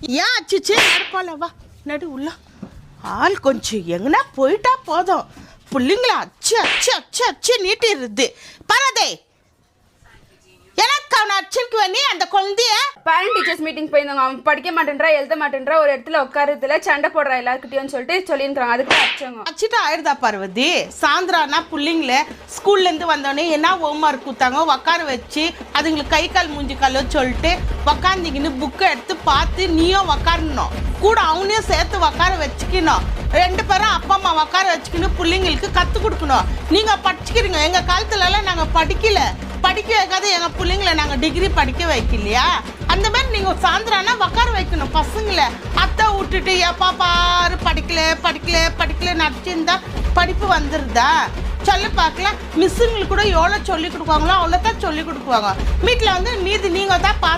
ஏன் அச்சிச்சு நடப்பால வா நடு உள்ள ஆள் கொஞ்சம் எங்கன்னா போயிட்டா போதும் பிள்ளைங்கள அச்சு அச்சு அச்சு அச்சு நீட்டிடுது பரதே எனக்கு அவனை அச்சுக்கு வேணி அந்த குழந்தைய பேரண்ட் டீச்சர்ஸ் மீட்டிங் போயிருந்தாங்க. அவன் படிக்க மாட்டேன்றா, எழுத மாட்டேன்றா, ஒரு இடத்துல உட்காரத்துல சண்டை போடுறா எல்லாருக்கிட்டையும் சொல்லியிருக்காங்க. அதுக்கு அச்சங்க அச்சுட்டு ஆயிடுதா பார்வதி. சாயந்தரம்னா பிள்ளைங்கள ஸ்கூல்லேருந்து வந்தோடனே என்ன ஹோம்ஒர்க் கொடுத்தாங்க உட்கார வச்சு அதுங்களுக்கு கை கால் மூஞ்சி காலோ சொல்லிட்டு உக்காந்திக்கின்னு புக்கை எடுத்து பார்த்து நீயும் உக்காரணும், கூட அவனையும் சேர்த்து உட்கார வச்சுக்கணும். 2 பேரும் அப்பா அம்மா உட்கார வச்சுக்கணும், பிள்ளைங்களுக்கு கற்றுக் கொடுக்கணும். நீங்கள் படிச்சுக்கிறீங்க, எங்கள் காலத்துலலாம் நாங்கள் படிக்க வைக்காத எங்கள் பிள்ளைங்கள நாங்கள் டிகிரி படிக்க வைக்கலையா? அந்த மாதிரி நீங்கள் சாயந்தரம்னா உட்கார வைக்கணும் பசங்களை. அத்தை விட்டுட்டு எப்பா பாரு படிக்கல நடிச்சிருந்தா படிப்பு வந்துருதா? சொல்லி பார்க்கலாம். மிஸ்ஸுங்களுக்கு கூட எவ்வளோ சொல்லி கொடுக்குவாங்களோ அவ்வளோ தான் சொல்லி கொடுக்குவாங்க. வீட்டில் வந்து மீதி நீங்கள் தான் பார்த்து